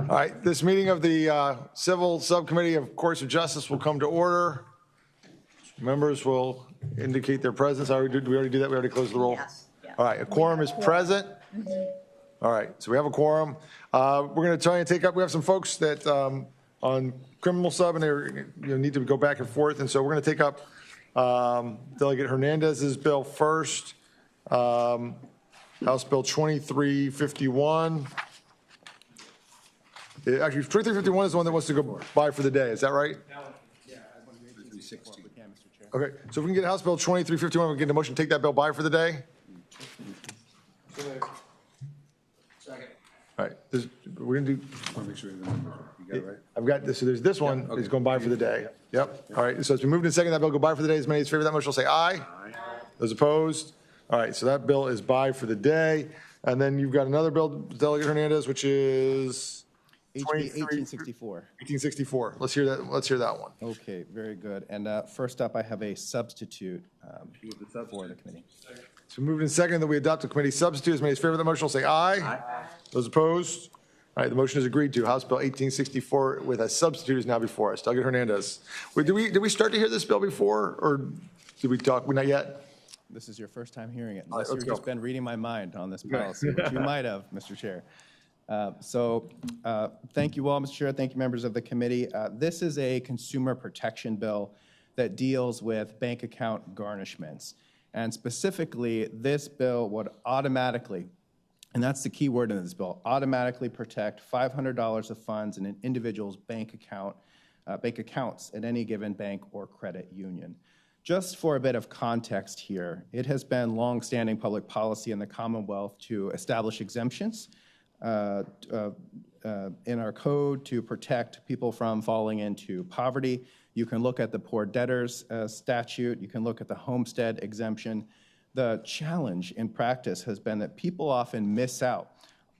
All right, this meeting of the Civil Subcommittee of Courts of Justice will come to order. Members will indicate their presence. Did we already do that? We already closed the roll? Yes. Yeah. All right, a quorum is present. All right, so we have a quorum. We're going to try and take up, we have some folks that on criminal sub and they need to go back and forth. And so we're going to take up Delegate Hernandez's bill first. House Bill 2351. Actually, 2351 is the one that wants to go by for the day. Is that right? Yeah, I want to make 360. We can, Mr. Chair. Okay, so if we can get House Bill 2351, we can get a motion to take that bill by for the day. Second. All right, we're going to do. I want to make sure the numbers are. You got it right? I've got this. So there's this one okay. is going by for the day. Yep. All right. So it's been moved and seconded that bill go by for the day. As many as favor that motion will say aye. Aye. Those opposed? All right. So that bill is by for the day. And then you've got another bill, Delegate Hernandez, which is HB 1864. 1864. Let's hear that. Let's hear that one. Okay, very good. And first up, I have a substitute for the committee. So moved and seconded that we adopt the committee substitute. As many as favor that motion will say aye. Aye. Those opposed? All right, the motion is agreed to. House Bill 1864 with a substitute is now before us. Delegate Hernandez. Wait, did we start to hear this bill before, or did we talk? Not yet. This is your first time hearing it, unless right, you've let's just been reading my mind on this policy, which you might have, Mr. Chair. Thank you all, Mr. Chair. Thank you, members of the committee. This is a consumer protection bill that deals with bank account garnishments. And specifically, this bill would automatically, and that's the key word in this bill, automatically protect $500 of funds in an individual's bank accounts at any given bank or credit union. Just for a bit of context here, it has been longstanding public policy in the Commonwealth to establish exemptions in our code to protect people from falling into poverty. You can look at the poor debtors statute. You can look at the homestead exemption. The challenge in practice has been that people often miss out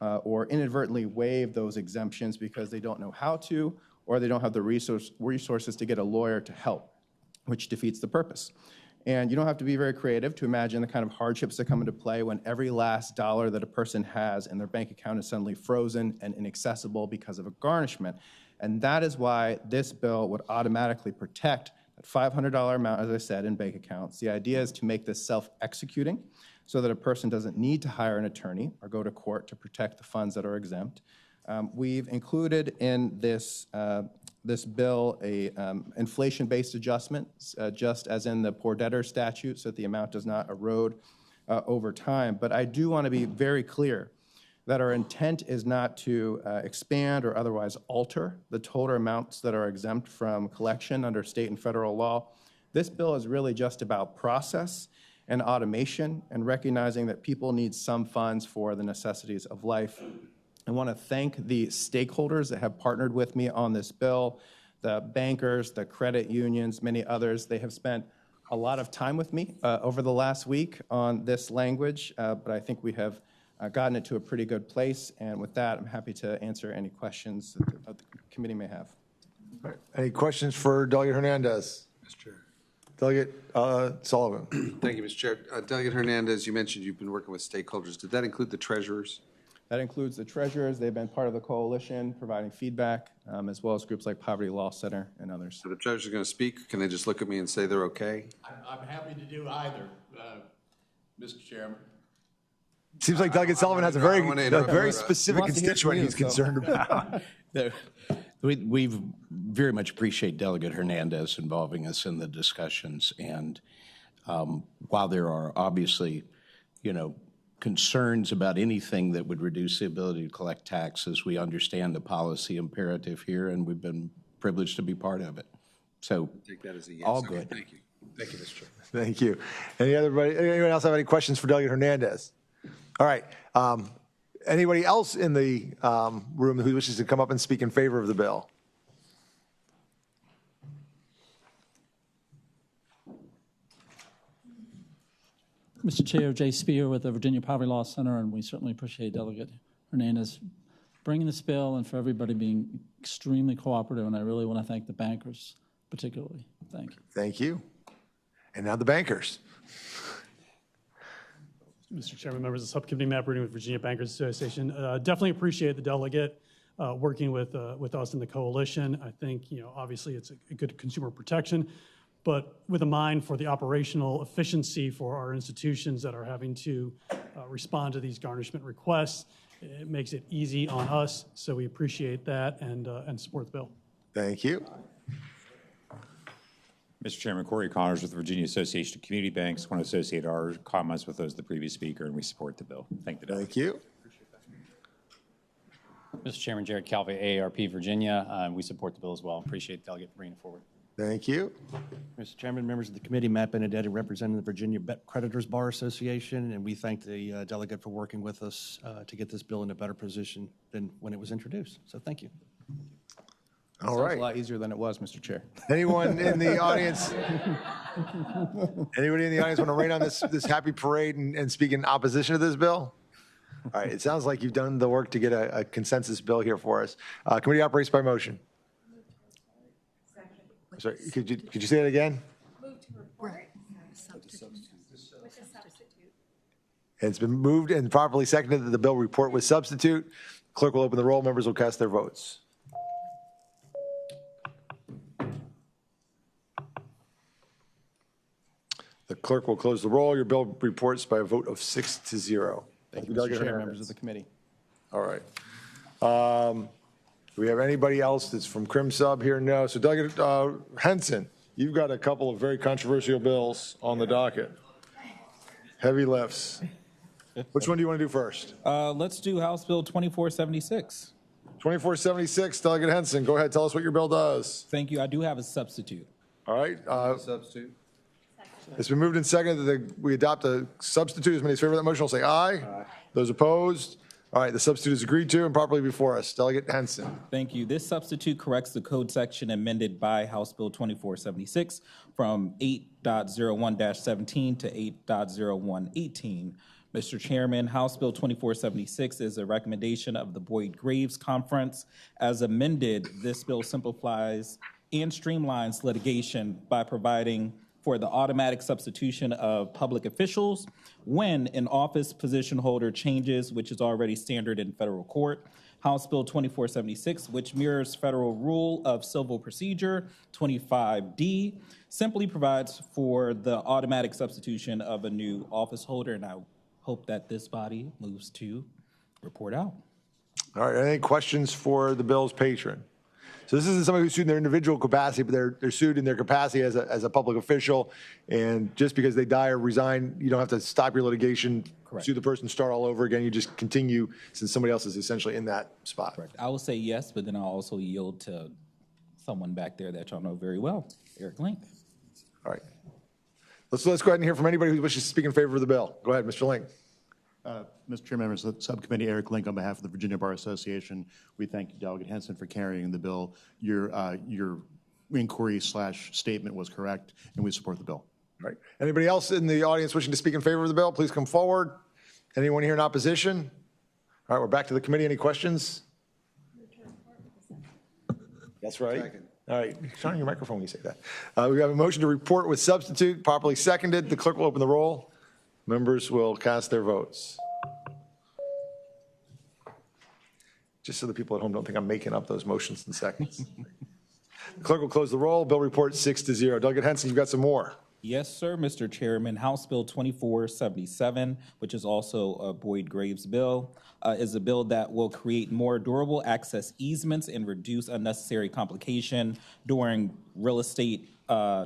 or inadvertently waive those exemptions because they don't know how to, or they don't have the resources to get a lawyer to help, which defeats the purpose. And you don't have to be very creative to imagine the kind of hardships that come into play when every last dollar that a person has in their bank account is suddenly frozen and inaccessible because of a garnishment. And that is why this bill would automatically protect that $500 amount, as I said, in bank accounts. The idea is to make this self-executing so that a person doesn't need to hire an attorney or go to court to protect the funds that are exempt. We've included in this bill a inflation-based adjustment, just as in the poor debtor statute, so that the amount does not erode over time. But I do want to be very clear that our intent is not to expand or otherwise alter the total amounts that are exempt from collection under state and federal law. This bill is really just about process and automation and recognizing that people need some funds for the necessities of life. I want to thank the stakeholders that have partnered with me on this bill, the bankers, the credit unions, many others. They have spent a lot of time with me over the last week on this language, but I think we have gotten it to a pretty good place. And with that, I'm happy to answer any questions that the committee may have. All right. Any questions for Delegate Hernandez? Mr. Chair. Delegate Sullivan. Thank you, Mr. Chair. Delegate Hernandez, you mentioned you've been working with stakeholders. Did that include the treasurers? That includes the treasurers. They've been part of the coalition, providing feedback, as well as groups like Poverty Law Center and others. So the treasurer's going to speak. Can they just look at me and say they're okay? I'm happy to do either, Mr. Chairman. Seems like Delegate Sullivan has a very, wanna a interrupt very you. specific Wants to hear from constituent you, he's so. concerned about. We very much appreciate Delegate Hernandez involving us in the discussions. And while there are obviously, concerns about anything that would reduce the ability to collect taxes, we understand the policy imperative here, and we've been privileged to be part of it. So, Take that as a yes. all Okay, good. Thank you. Thank you, Mr. Chairman. Thank you. Anyone else have any questions for Delegate Hernandez? All right. Anybody else in the room who wishes to come up and speak in favor of the bill? Mr. Chair, Jay Spear with the Virginia Poverty Law Center, and we certainly appreciate Delegate Hernandez bringing this bill and for everybody being extremely cooperative, and I really want to thank the bankers particularly. Thank you. Thank you. And now the bankers. Mr. Chairman, members of the subcommittee, Matt Bruning with Virginia Bankers Association. Definitely appreciate the delegate working with us in the coalition. I think, obviously it's a good consumer protection, but with a mind for the operational efficiency for our institutions that are having to respond to these garnishment requests. It makes it easy on us, so we appreciate that and support the bill. Thank you. Mr. Chairman, Corey Connors with the Virginia Association of Community Banks. Want to associate our comments with those of the previous speaker, and we support the bill. Thank the delegate. Thank you. Mr. Chairman, Jared Calvey, AARP Virginia. We support the bill as well. Appreciate the delegate bringing it forward. Thank you. Mr. Chairman, members of the committee, Matt Benedetti representing the Virginia Creditors Bar Association, and we thank the delegate for working with us to get this bill in a better position than when it was introduced. So thank you. All Sounds right. a lot easier than it was, Mr. Chair. Anyone in the audience? Anybody in the audience want to rain on this happy parade and speak in opposition to this bill? All right. It sounds like you've done the work to get a consensus bill here for us. Committee operates by motion. Sorry, could you say that again? Move to report. Substitute. With a substitute. And it's been moved and properly seconded that the bill report with substitute. Clerk will open the roll. Members will cast their votes. The clerk will close the roll. Your bill reports by a vote of 6-0. Thank you, Delegate Mr. Chair, Hernandez. members of the committee. All right. Do we have anybody else that's from Crim Sub here? No. So Delegate Henson, you've got a couple of very controversial bills on the docket. Heavy lifts. Which one do you want to do first? Let's do House Bill 2476. 2476, Delegate Henson, go ahead. Tell us what your bill does. Thank you. I do have a substitute. All right. Substitute. It's been moved and seconded that we adopt a substitute. As many as favor that motion will say aye. Aye. Those opposed? All right, the substitute is agreed to and properly before us. Delegate Henson. Thank you. This substitute corrects the code section amended by House Bill 2476 from 8.01-17 to 8.0118. Mr. Chairman, House Bill 2476 is a recommendation of the Boyd Graves Conference. As amended, this bill simplifies and streamlines litigation by providing for the automatic substitution of public officials when an office position holder changes, which is already standard in federal court. House Bill 2476, which mirrors Federal Rule of Civil Procedure 25D, simply provides for the automatic substitution of a new office holder, and I hope that this body moves to report out. All right, any questions for the bill's patron? So this isn't somebody who's sued in their individual capacity, but they're sued in their capacity as a public official. And just because they die or resign, you don't have to stop your litigation, Correct. sue the person, start all over again. You just continue since somebody else is essentially in that spot. Correct. I will say yes, but then I'll also yield to someone back there that y'all know very well, Eric Link. All right. Let's go ahead and hear from anybody who wishes to speak in favor of the bill. Go ahead, Mr. Link. Mr. Chairman, members of the subcommittee, Eric Link on behalf of the Virginia Bar Association. We thank you, Delegate Henson, for carrying the bill. Your inquiry/statement was correct, and we support the bill. All right. Anybody else in the audience wishing to speak in favor of the bill, please come forward. Anyone here in opposition? All right, we're back to the committee. Any questions? That's right. Second. All right, turn on your microphone when you say that. We have a motion to report with substitute, properly seconded. The clerk will open the roll. Members will cast their votes. just so the people at home don't think I'm making up those motions and seconds. Clerk will close the roll. Bill report 6-0. Delegate Henson, you've got some more. Yes, sir, Mr. Chairman. House Bill 2477, which is also a Boyd Graves bill, is a bill that will create more durable access easements and reduce unnecessary complication during real estate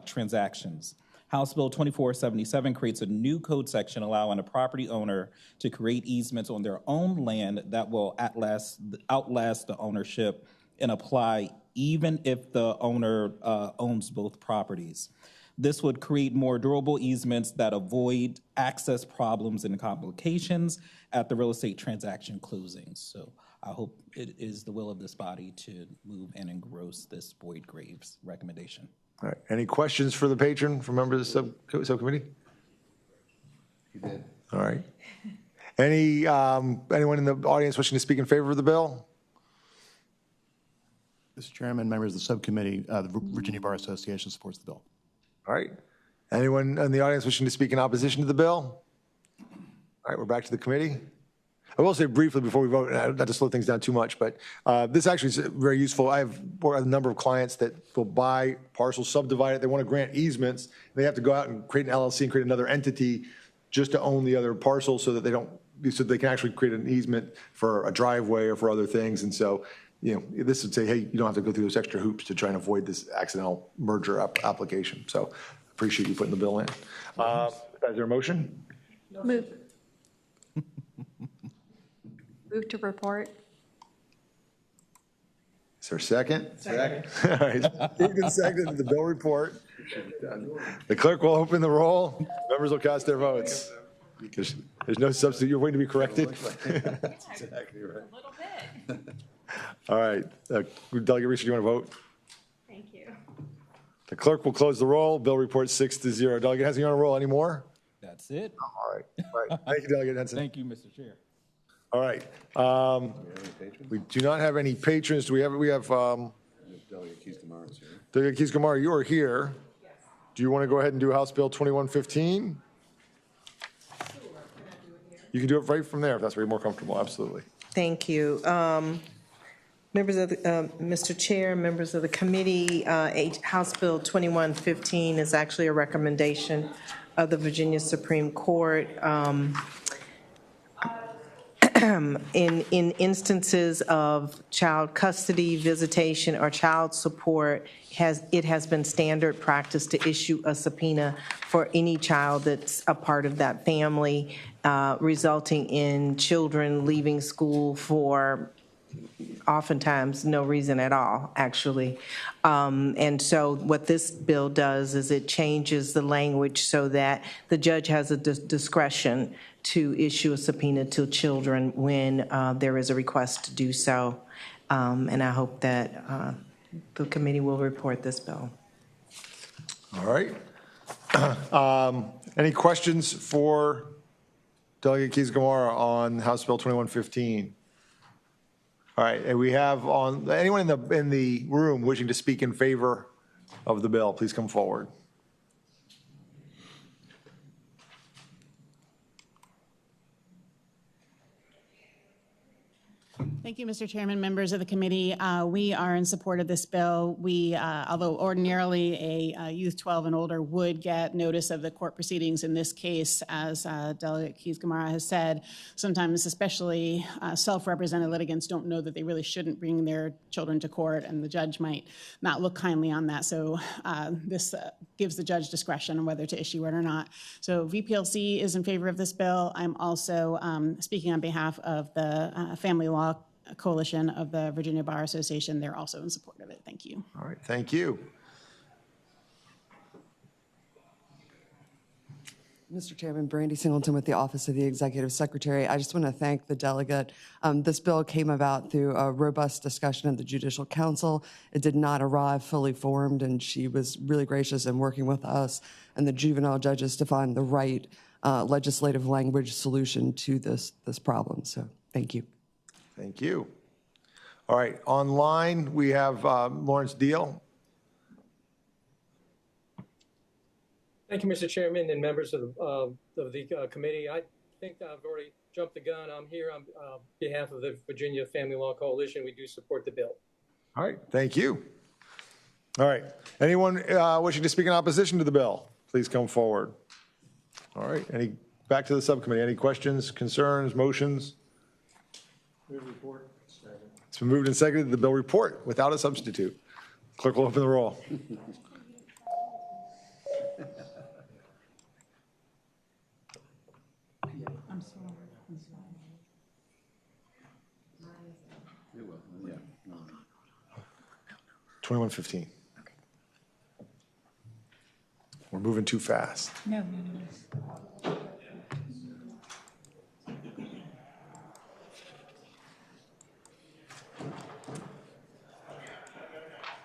transactions. House Bill 2477 creates a new code section allowing a property owner to create easements on their own land that will outlast the ownership and apply even if the owner owns both properties. This would create more durable easements that avoid access problems and complications at the real estate transaction closing. So I hope it is the will of this body to move and engross this Boyd Graves recommendation. All right. Any questions for the patron from members of the subcommittee? You did. All right. Anyone in the audience wishing to speak in favor of the bill? Mr. Chairman, members of the subcommittee, the Virginia Bar Association supports the bill. All right. Anyone in the audience wishing to speak in opposition to the bill? All right, we're back to the committee. I will say briefly before we vote, not to slow things down too much, but this actually is very useful. I have a number of clients that will buy parcels, subdivide it. They want to grant easements. They have to go out and create an LLC and create another entity just to own the other parcel so that they can actually create an easement for a driveway or for other things. And so, this would say, hey, you don't have to go through those extra hoops to try and avoid this accidental merger application. So appreciate you putting the bill in. Is there a motion? Move. Move to report. Is there a second? Second. All right. Moved and seconded the bill report. The clerk will open the roll. Members will cast their votes. Because there's no substitute. You're waiting to be corrected? That's exactly right. A little bit. All right. Delegate Reese, do you want to vote? Thank you. The clerk will close the roll. Bill report 6-0. Delegate Henson, you want to roll any more? That's it. All right. Thank you, Delegate Henson. Thank you, Mr. Chair. All right. We do not have any patrons. Do we have Delegate Keys-Gamarra here. Delegate Keys-Gamarra, you are here. Yes. Do you want to go ahead and do House Bill 2115? Sure. You can do it right from there if that's where you're more comfortable. Absolutely. Thank you. Members of the, Mr. Chair, members of the committee, House Bill 2115 is actually a recommendation of the Virginia Supreme Court. In instances of child custody, visitation, or child support, it has been standard practice to issue a subpoena for any child that's a part of that family, resulting in children leaving school for oftentimes no reason at all, actually. And so what this bill does is it changes the language so that the judge has a discretion to issue a subpoena to children when there is a request to do so. And I hope that the committee will report this bill. All right. Any questions for Delegate Keys-Gamarra on House Bill 2115? All right, and we have anyone in the room wishing to speak in favor of the bill, please come forward. Thank you, Mr. Chairman, members of the committee. We are in support of this bill. We, although ordinarily a youth 12 and older would get notice of the court proceedings, in this case, as Delegate Keys-Gamarra has said, sometimes especially self-represented litigants don't know that they really shouldn't bring their children to court, and the judge might not look kindly on that. So this gives the judge discretion on whether to issue it or not. So VPLC is in favor of this bill. I'm also speaking on behalf of the Family Law Coalition of the Virginia Bar Association. They're also in support of it. Thank you. All right, thank you. Mr. Chairman, Brandy Singleton with the Office of the Executive Secretary. I just want to thank the delegate. This bill came about through a robust discussion of the Judicial Council. It did not arrive fully formed, and she was really gracious in working with us and the juvenile judges to find the right legislative language solution to this problem. So thank you. Thank you. All right, online we have Lawrence Deal. Thank you, Mr. Chairman and members of the committee. I think I've already jump the gun. I'm here on behalf of the Virginia Family Law Coalition. We do support the bill. All right, thank you. All right, anyone wishing to speak in opposition to the bill, please come forward. All right, back to the subcommittee. Any questions, concerns, motions? Report. It's been moved and seconded the bill report without a substitute. Clerk will open the roll. I'm sorry. 2115. We're moving too fast. No.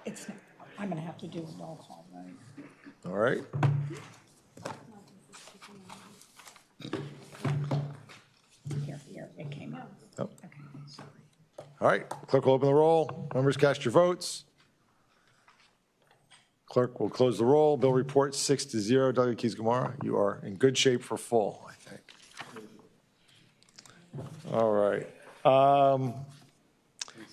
It's not, I'm going to have to do a roll call, right? All right. Here, it came out. Oh. Okay, sorry. All right, clerk will open the roll. Members, cast your votes. Clerk will close the roll. Bill report 6-0. Delegate Keys-Gamarra, you are in good shape for full, I think. All right.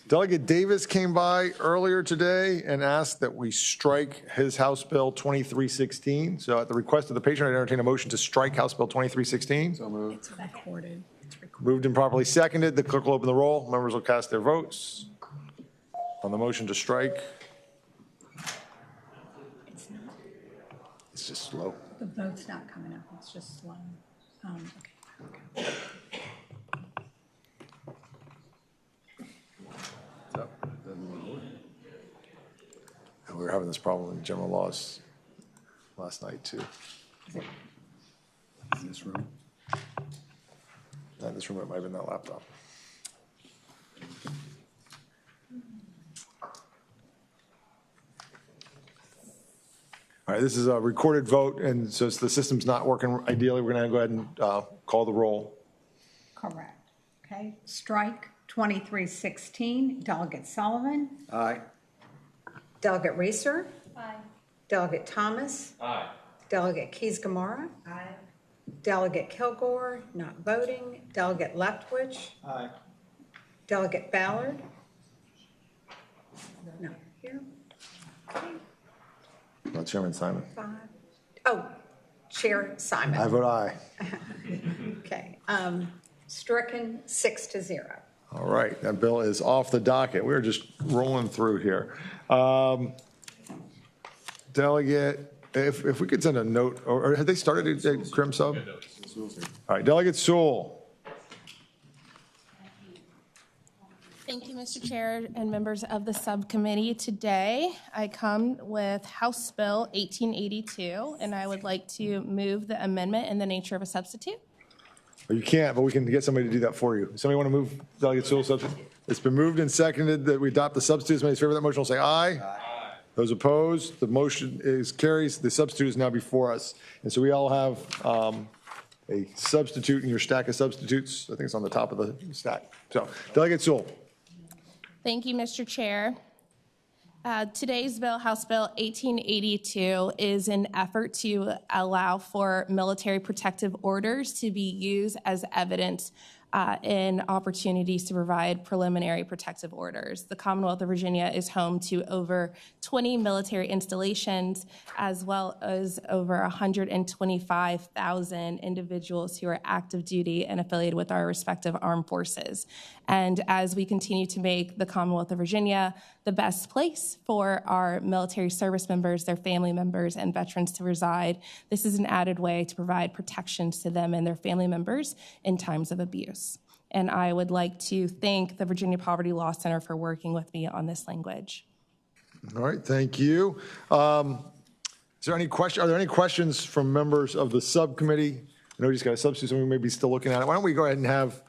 Delegate Davis came by earlier today and asked that we strike his House Bill 2316. So at the request of the patron, I entertain a motion to strike House Bill 2316. So moved. It's recorded. Moved and properly seconded. The clerk will open the roll. Members will cast their votes on the motion to strike. It's not, It's just slow. the vote's not coming up. It's just slow. Okay. And we were having this problem in general laws last night, too. In this room. Not in this room, it might have been that laptop. All right, this is a recorded vote, and so the system's not working ideally. We're going to go ahead and call the roll. Correct. Okay, strike 2316. Delegate Sullivan. Aye. Delegate Reeser. Aye. Delegate Thomas. Aye. Delegate Keys-Gamarra. Aye. Delegate Kilgore, not voting. Delegate Leftwich. Aye. Delegate Ballard. No, here. Okay, Chairman Simon. 5. Oh, Chair Simon. I vote aye. Okay, stricken 6-0. All right, that bill is off the docket. We're just rolling through here. Delegate, if we could send a note, or have they started at Crim Sub? All right, Delegate Sewell. Thank you, Mr. Chair and members of the subcommittee. Today, I come with House Bill 1882, and I would like to move the amendment in the nature of a substitute. Well, you can't, but we can get somebody to do that for you. Somebody want to move Delegate Sewell's substitute? It's been moved and seconded that we adopt the substitute. Somebody's favor of that motion will say aye. Aye. Those opposed, the motion is carries. The substitute is now before us. And so we all have a substitute in your stack of substitutes. I think it's on the top of the stack. So, Delegate Sewell. Thank you, Mr. Chair. Today's bill, House Bill 1882, is an effort to allow for military protective orders to be used as evidence in opportunities to provide preliminary protective orders. The Commonwealth of Virginia is home to over 20 military installations, as well as over 125,000 individuals who are active duty and affiliated with our respective armed forces. And as we continue to make the Commonwealth of Virginia the best place for our military service members, their family members, and veterans to reside, this is an added way to provide protections to them and their family members in times of abuse. And I would like to thank the Virginia Poverty Law Center for working with me on this language. All right, thank you. Are there any questions from members of the subcommittee? I know we just got a substitute, so we may be still looking at it. Why don't we go ahead and have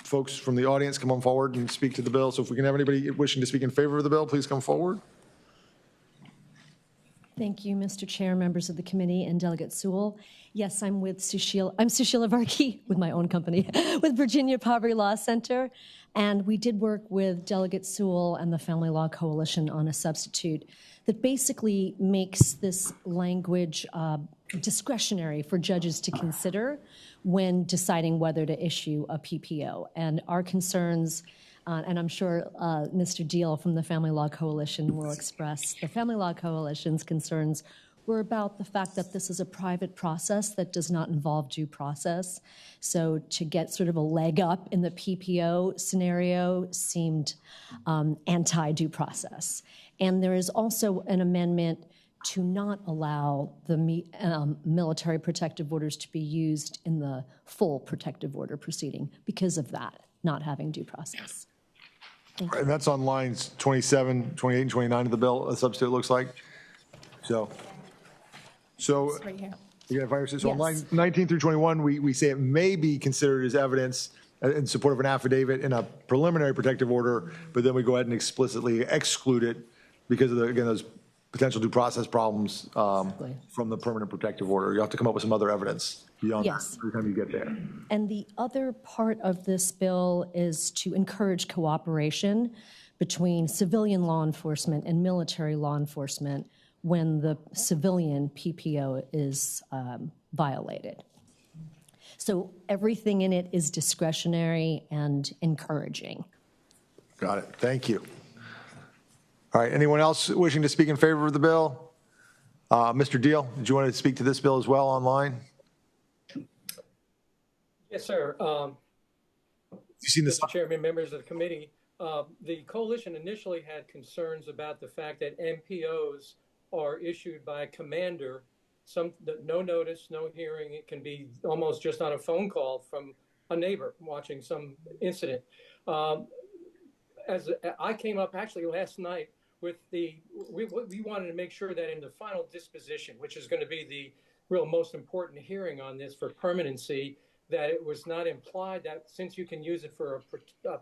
folks from the audience come on forward and speak to the bill. So if we can have anybody wishing to speak in favor of the bill, please come forward. Thank you, Mr. Chair, members of the committee, and Delegate Sewell. Yes, I'm Sushila Varkey with my own company, with Virginia Poverty Law Center. And we did work with Delegate Sewell and the Family Law Coalition on a substitute that basically makes this language discretionary for judges to consider when deciding whether to issue a PPO. And our concerns, and I'm sure Mr. Deal from the Family Law Coalition will express the Family Law Coalition's concerns, were about the fact that this is a private process that does not involve due process. So to get sort of a leg up in the PPO scenario seemed anti-due process. And there is also an amendment to not allow the military protective orders to be used in the full protective order proceeding because of that, not having due process. Thank you. And that's on lines 27, 28, and 29 of the bill, a substitute looks like. So It's right here. again, if I understand, so on Yes. line 19 through 21, we say it may be considered as evidence in support of an affidavit in a preliminary protective order, but then we go ahead and explicitly exclude it because of, again, those potential due process problems from the permanent protective order. You have to come up with some other evidence beyond Yes. that every time you get there. And the other part of this bill is to encourage cooperation between civilian law enforcement and military law enforcement when the civilian PPO is violated. So everything in it is discretionary and encouraging. Got it. Thank you. All right. Anyone else wishing to speak in favor of the bill? Mr. Deal, did you want to speak to this bill as well online? Yes, sir. You seen this? Mr. Chairman, members of the committee, the coalition initially had concerns about the fact that MPOs are issued by a commander, no notice, no hearing. It can be almost just on a phone call from a neighbor watching some incident. As I came up actually last night with we wanted to make sure that in the final disposition, which is going to be the real most important hearing on this for permanency, that it was not implied that since you can use it for a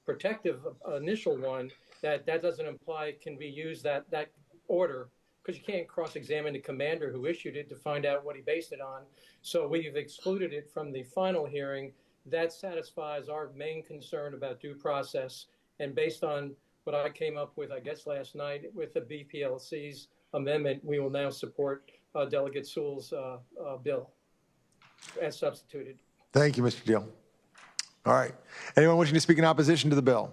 protective initial one, that doesn't imply it can be used that order, because you can't cross-examine the commander who issued it to find out what he based it on. So we've excluded it from the final hearing. That satisfies our main concern about due process. And based on what I came up with, I guess, last night with the BPLC's amendment, we will now support Delegate Sewell's bill as substituted. Thank you, Mr. Deal. All right. Anyone wishing to speak in opposition to the bill?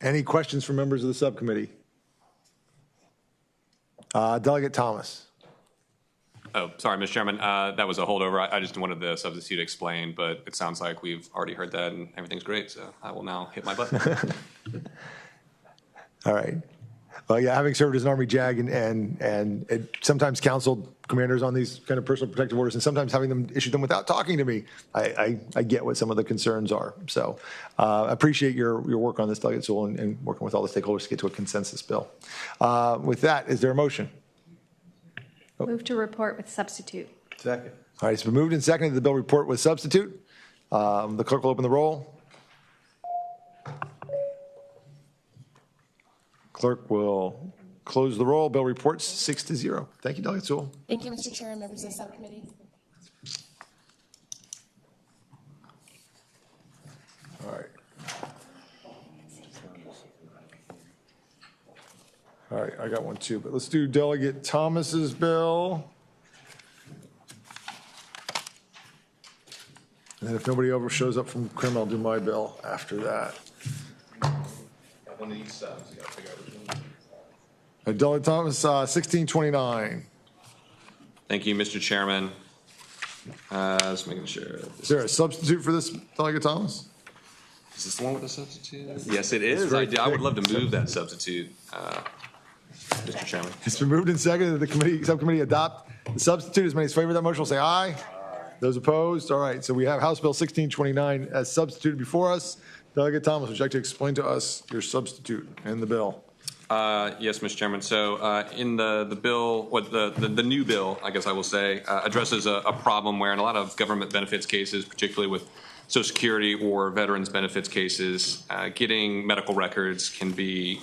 Any questions from members of the subcommittee? Delegate Thomas. Oh, sorry, Mr. Chairman. That was a holdover. I just wanted the substitute explained, but it sounds like we've already heard that and everything's great. So I will now hit my button. All right. Well, yeah, having served as an Army JAG and sometimes counseled commanders on these kind of personal protective orders and sometimes having them issue them without talking to me, I get what some of the concerns are. So I appreciate your work on this, Delegate Sewell, and working with all the stakeholders to get to a consensus bill. With that, is there a motion? Move to report with substitute. Second. All right, it's been moved and seconded the bill report with substitute. The clerk will open the roll. Clerk will close the roll. Bill reports 6-0. Thank you, Delegate Sewell. Thank you, Mr. Chair and members of the subcommittee. All right. All right, I got one too, but let's do Delegate Thomas's bill. And then if nobody over shows up from criminal, I'll do my bill after that. One of these subs, you gotta figure out which one. Delegate Thomas, 1629. Thank you, Mr. Chairman. Just making sure. Is there a substitute for this, Delegate Thomas? Is this the one with the substitute? Yes, it is. I would love to move that substitute, Mr. Chairman. It's been moved and seconded that the subcommittee adopt the substitute. As many as favor that motion will say aye. Those opposed? All right, so we have House Bill 1629 as substituted before us. Delegate Thomas, would you like to explain to us your substitute and the bill? Yes, Mr. Chairman. So in the bill, what the new bill, I guess I will say, addresses a problem where in a lot of government benefits cases, particularly with Social Security or veterans benefits cases, getting medical records can be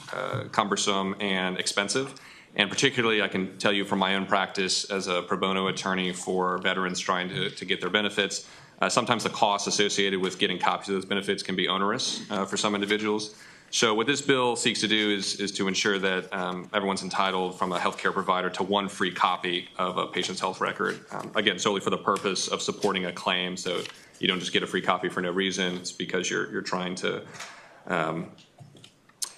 cumbersome and expensive. And particularly, I can tell you from my own practice as a pro bono attorney for veterans trying to get their benefits, sometimes the costs associated with getting copies of those benefits can be onerous for some individuals. So what this bill seeks to do is to ensure that everyone's entitled from a healthcare provider to one free copy of a patient's health record, again, solely for the purpose of supporting a claim. So you don't just get a free copy for no reason. It's because you're trying to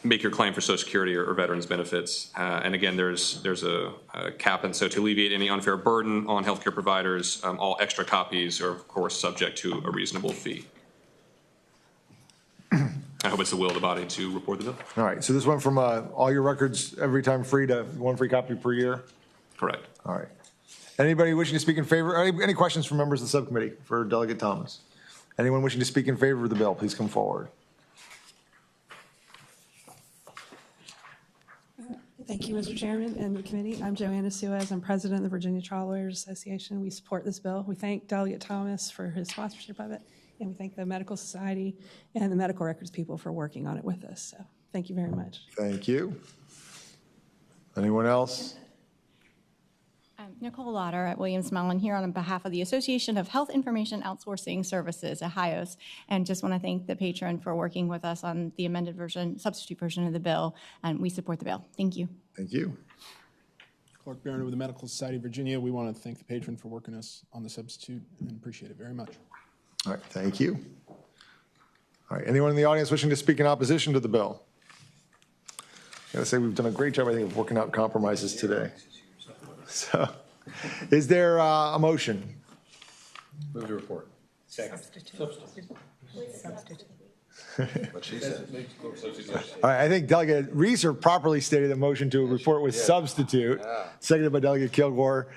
make your claim for Social Security or veterans benefits. And again, there's a cap, and so to alleviate any unfair burden on healthcare providers, all extra copies are of course subject to a reasonable fee. I hope it's the will of the body to report the bill. All right, so this went from all your records every time free to one free copy per year? Correct. All right. Anybody wishing to speak in favor? Any questions from members of the subcommittee for Delegate Thomas? Anyone wishing to speak in favor of the bill, please come forward. Thank you, Mr. Chairman and the committee. I'm Joanna Suez. I'm president of the Virginia Trial Lawyers Association. We support this bill. We thank Delegate Thomas for his sponsorship of it, and we thank the Medical Society and the medical records people for working on it with us. So thank you very much. Thank you. Anyone else? Nicole Lauder at Williams Mellon here on behalf of the Association of Health Information Outsourcing Services, AHIOS, and just want to thank the patron for working with us on the amended version, substitute version of the bill, and we support the bill. Thank you. Thank you. Clark Barron with the Medical Society of Virginia. We want to thank the patron for working us on the substitute and appreciate it very much. All right, thank you. All right, anyone in the audience wishing to speak in opposition to the bill? I gotta say, we've done a great job, I think, of working out compromises today. So, is there a motion? Move to report. Second. Substitute. What she said. All right, I think Delegate Reeser properly stated a motion to report with substitute, seconded by Delegate Kilgore.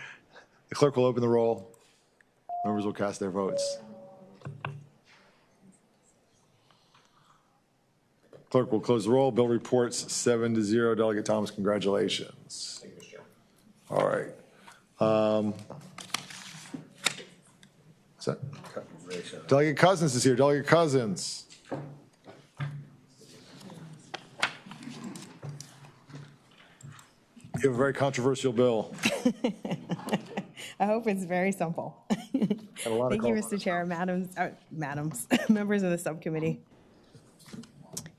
The clerk will open the roll. Members will cast their votes. Clerk will close the roll. Bill reports 7-0. Delegate Thomas, congratulations. Thank you, Mr. Chair. All right. What's that? Delegate Cousins is here. Delegate Cousins. You have a very controversial bill. I hope it's very simple. Thank you, Mr. Chair, madams, members of the subcommittee.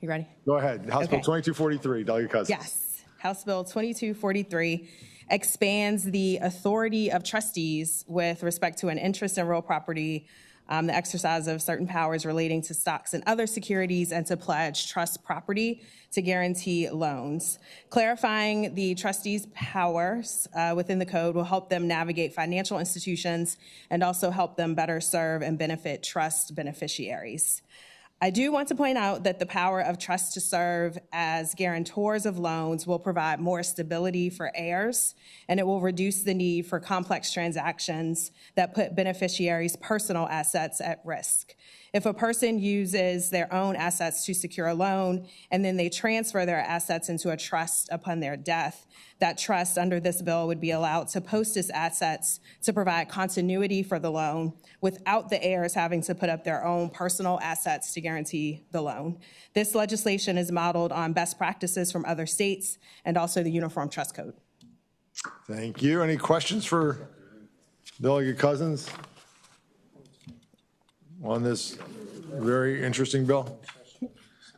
You ready? Go ahead. House Bill 2243, Delegate Cousins. Yes. House Bill 2243 expands the authority of trustees with respect to an interest in real property, the exercise of certain powers relating to stocks and other securities, and to pledge trust property to guarantee loans. Clarifying the trustees' powers within the code will help them navigate financial institutions and also help them better serve and benefit trust beneficiaries. I do want to point out that the power of trust to serve as guarantors of loans will provide more stability for heirs, and it will reduce the need for complex transactions that put beneficiaries' personal assets at risk. If a person uses their own assets to secure a loan and then they transfer their assets into a trust upon their death, that trust under this bill would be allowed to post its assets to provide continuity for the loan without the heirs having to put up their own personal assets to guarantee the loan. This legislation is modeled on best practices from other states and also the Uniform Trust Code. Thank you. Any questions for Delegate Cousins on this very interesting bill?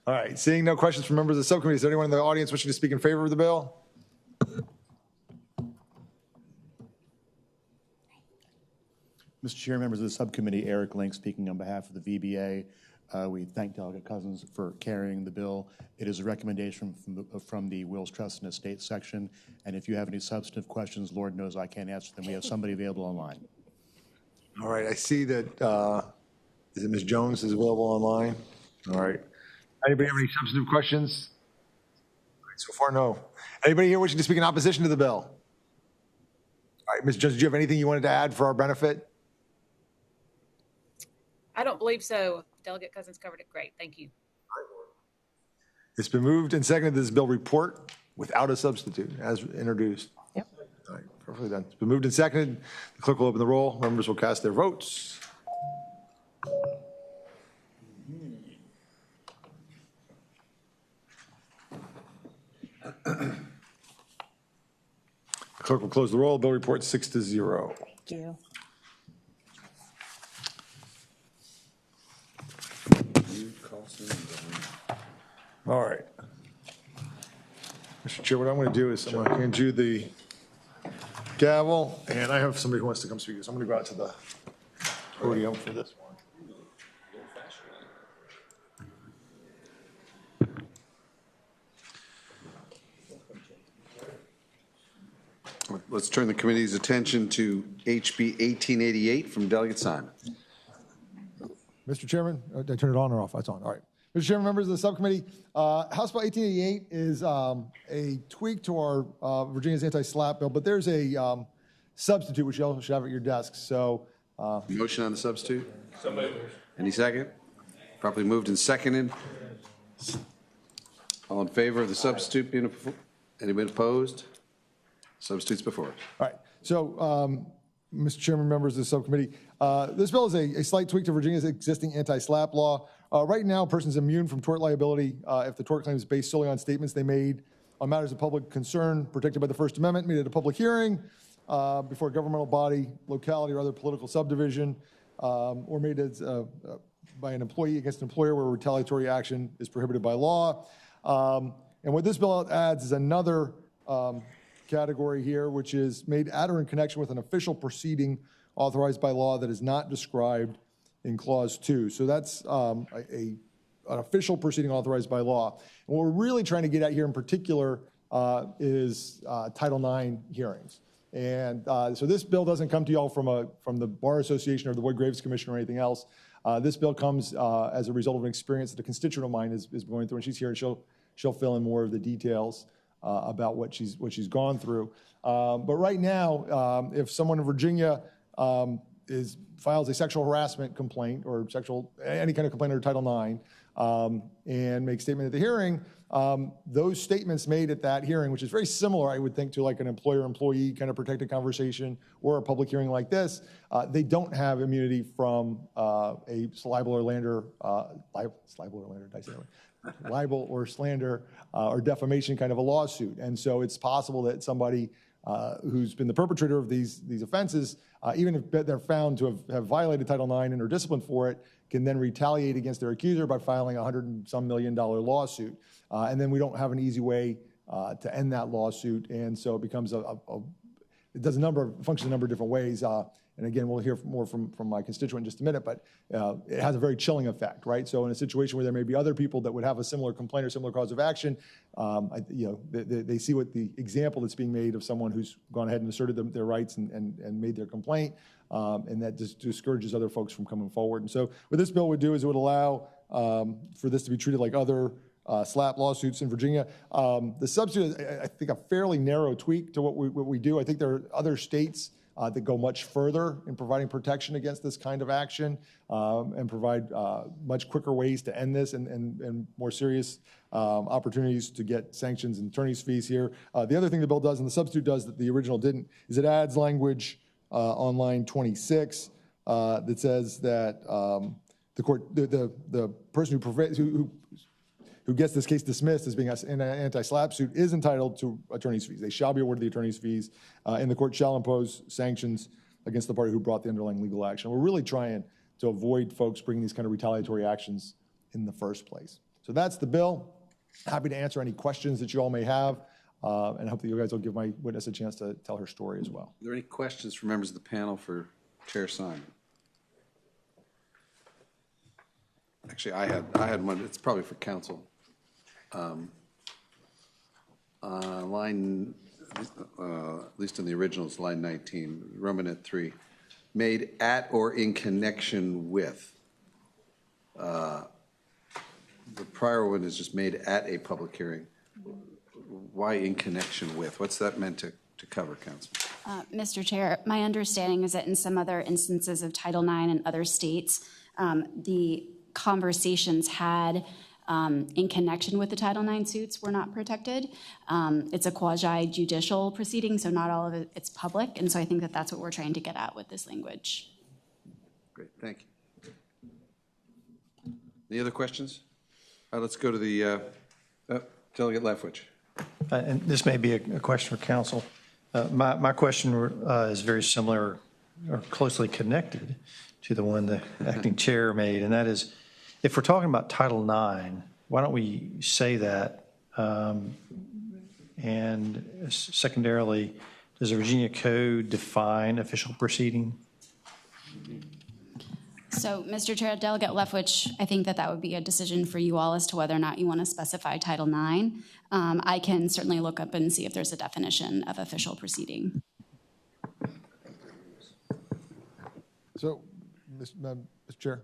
All right, seeing no questions from members of the subcommittee, is there anyone in the audience wishing to speak in favor of the bill? Mr. Chair, members of the subcommittee, Eric Link speaking on behalf of the VBA. We thank Delegate Cousins for carrying the bill. It is a recommendation from the Wills, Trust, and Estates section, and if you have any substantive questions, Lord knows I can't answer them. We have somebody available online. All right, I see that, is it Ms. Jones is available online? All right. Anybody have any substantive questions? All right, so far, no. Anybody here wishing to speak in opposition to the bill? All right, Ms. Jones, did you have anything you wanted to add for our benefit? I don't believe so. Delegate Cousins covered it great. Thank you. It's been moved and seconded that this bill report without a substitute as introduced. Yep. All right, perfectly done. It's been moved and seconded. The clerk will open the roll. Members will cast their votes. The clerk will close the roll. Bill report 6-0. Thank you. All right. Mr. Chair, what I'm going to do is I'm going to hand you the gavel, and I have somebody who wants to come speak. So I'm going to go out to the podium for this one. Let's turn the committee's attention to HB 1888 from Delegate Simon. Mr. Chairman, did I turn it on or off? It's on. All right. Mr. Chairman, members of the subcommittee, House Bill 1888 is a tweak to our Virginia's anti-SLAPP bill, but there's a substitute which you all should have at your desks. So, motion on the substitute? So moved. Any second? Properly moved and seconded. All in favor of the substitute being anybody opposed? Substitutes before us. All right. So, Mr. Chairman, members of the subcommittee, this bill is a slight tweak to Virginia's existing anti-SLAPP law. Right now, a person is immune from tort liability if the tort claim is based solely on statements they made on matters of public concern protected by the First Amendment, made at a public hearing, before a governmental body, locality, or other political subdivision, or made as, by an employee against an employer where retaliatory action is prohibited by law. And what this bill adds is another category here, which is made at or in connection with an official proceeding authorized by law that is not described in Clause 2. So that's an official proceeding authorized by law. And what we're really trying to get at here in particular is Title IX hearings. And so this bill doesn't come to y'all from the Bar Association or the Boyd Graves Commission or anything else. This bill comes as a result of an experience that a constituent of mine is going through, and she's here, and she'll fill in more of the details about what she's gone through. But right now, if someone in Virginia files a sexual harassment complaint or any kind of complaint under Title IX and makes a statement at the hearing, those statements made at that hearing, which is very similar, I would think, to like an employer-employee kind of protected conversation or a public hearing like this, they don't have immunity from a libel or slander or defamation kind of a lawsuit. And so it's possible that somebody who's been the perpetrator of these offenses, even if they're found to have violated Title IX and are disciplined for it, can then retaliate against their accuser by filing $100 and some million lawsuit. And then we don't have an easy way to end that lawsuit. And so it becomes it does functions a number of different ways. And again, we'll hear more from my constituent in just a minute, but it has a very chilling effect, right? So in a situation where there may be other people that would have a similar complaint or similar cause of action, they see what the example that's being made of someone who's gone ahead and asserted their rights and made their complaint, and that just discourages other folks from coming forward. And so what this bill would do is it would allow for this to be treated like other SLAPP lawsuits in Virginia. The substitute is, I think, a fairly narrow tweak to what we do. I think there are other states that go much further in providing protection against this kind of action and provide much quicker ways to end this and more serious opportunities to get sanctions and attorney's fees here. The other thing the bill does, and the substitute does that the original didn't, is it adds language on line 26 that says that the person who gets this case dismissed as being in an anti-SLAPP suit is entitled to attorney's fees. They shall be awarded the attorney's fees, and the court shall impose sanctions against the party who brought the underlying legal action. We're really trying to avoid folks bringing these kind of retaliatory actions in the first place. So that's the bill. Happy to answer any questions that you all may have, and I hope that you guys will give my witness a chance to tell her story as well. Are there any questions from members of the panel for Chair Simon? Actually, I had one. It's probably for council. Line, at least in the original, it's line 19, Romanet 3, made at or in connection with. The prior one is just made at a public hearing. Why in connection with? What's that meant to cover, Council? Mr. Chair, my understanding is that in some other instances of Title IX in other states, the conversations had in connection with the Title IX suits were not protected. It's a quasi-judicial proceeding, so not all of it's public, and so I think that that's what we're trying to get at with this language. Great, thank you. Any other questions? Let's go to the Delegate Leftwich. And this may be a question for council. My question is very similar or closely connected to the one the acting chair made, and that is, if we're talking about Title IX, why don't we say that? And secondarily, does the Virginia Code define official proceeding? So, Mr. Chair, Delegate Lefwich, I think that would be a decision for you all as to whether or not you want to specify Title IX. I can certainly look up and see if there's a definition of official proceeding. So, Mr. Chair.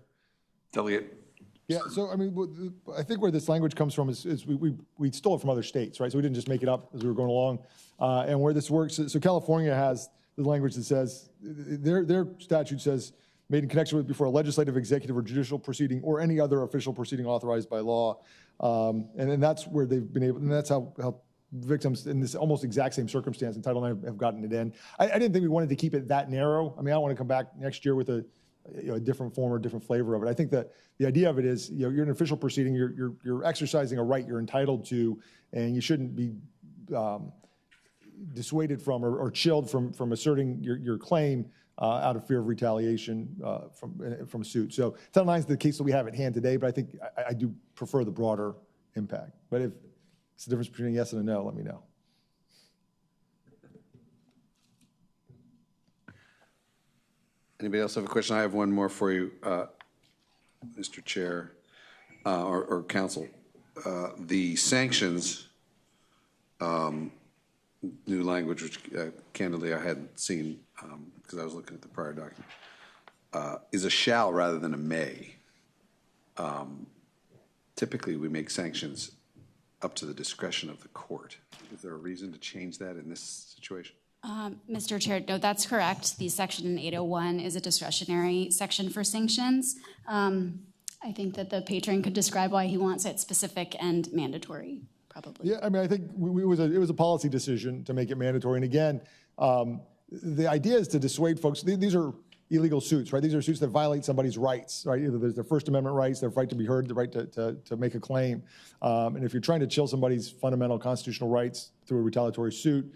Delegate. Yeah, so I mean, I think where this language comes from is we stole it from other states, right? So we didn't just make it up as we were going along. And where this works, so California has the language that says, their statute says, made in connection with before a legislative, executive, or judicial proceeding or any other official proceeding authorized by law. And that's where they've been able, and that's how victims in this almost exact same circumstance in Title IX have gotten it in. I didn't think we wanted to keep it that narrow. I mean, I want to come back next year with a different form or different flavor of it. I think that the idea of it is, you're in an official proceeding, you're exercising a right you're entitled to, and you shouldn't be dissuaded from or chilled from asserting your claim out of fear of retaliation from a suit. So Title IX is the case that we have at hand today, but I think I do prefer the broader impact. But if it's the difference between a yes and a no, let me know. Anybody else have a question? I have one more for you, Mr. Chair or Council. The sanctions, new language, which candidly I hadn't seen because I was looking at the prior document, is a shall rather than a may. Typically, we make sanctions up to the discretion of the court. Is there a reason to change that in this situation? Mr. Chair, no, that's correct. The section in 801 is a discretionary section for sanctions. I think that the patron could describe why he wants it specific and mandatory, probably. Yeah, I mean, I think it was a policy decision to make it mandatory. And again, the idea is to dissuade folks. These are illegal suits, right? These are suits that violate somebody's rights, right? Either there's their First Amendment rights, their right to be heard, the right to make a claim. And if you're trying to chill somebody's fundamental constitutional rights through a retaliatory suit,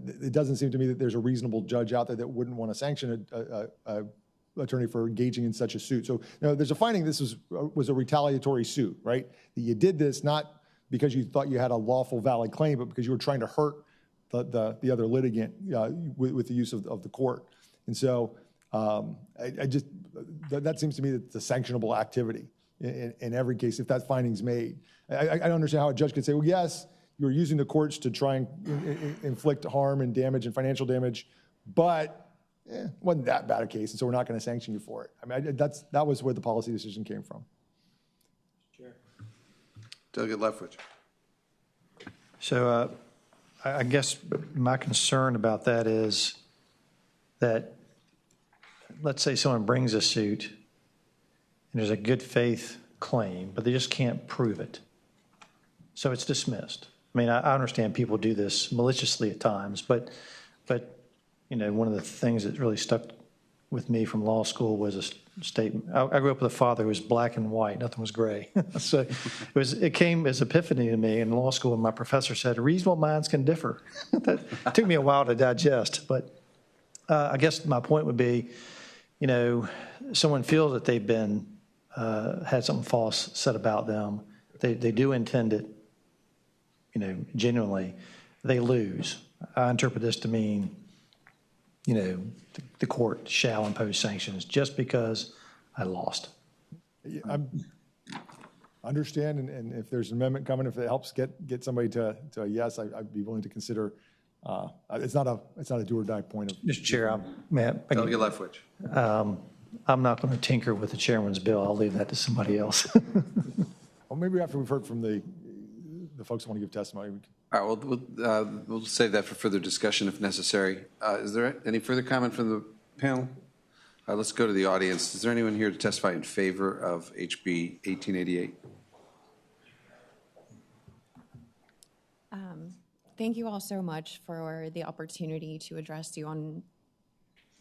it doesn't seem to me that there's a reasonable judge out there that wouldn't want to sanction an attorney for engaging in such a suit. So there's a finding this was a retaliatory suit, right? That you did this not because you thought you had a lawful, valid claim, but because you were trying to hurt the other litigant with the use of the court. And so that seems to me that it's a sanctionable activity in every case if that finding's made. I don't understand how a judge could say, well, yes, you were using the courts to try and inflict harm and damage and financial damage, but it wasn't that bad a case, and so we're not going to sanction you for it. I mean, that was where the policy decision came from. Sure. Delegate Lefwich. So I guess my concern about that is that, let's say someone brings a suit and there's a good faith claim, but they just can't prove it. So it's dismissed. I mean, I understand people do this maliciously at times, but one of the things that really stuck with me from law school was a statement. I grew up with a father who was black and white, nothing was gray. So it came as epiphany to me in law school when my professor said, reasonable minds can differ. That took me a while to digest, but I guess my point would be, someone feels that they've been, had something false said about them. They do intend it, genuinely, they lose. I interpret this to mean, the court shall impose sanctions just because I lost. I understand, and if there's an amendment coming, if it helps get somebody to a yes, I'd be willing to consider. It's not a do or die point of. Mr. Chair, Delegate Lefwich. I'm not going to tinker with the chairman's bill. I'll leave that to somebody else. Well, maybe after we've heard from the folks who want to give testimony. All right, we'll save that for further discussion if necessary. Is there any further comment from the panel? Let's go to the audience. Is there anyone here to testify in favor of HB 1888? Thank you all so much for the opportunity to address you on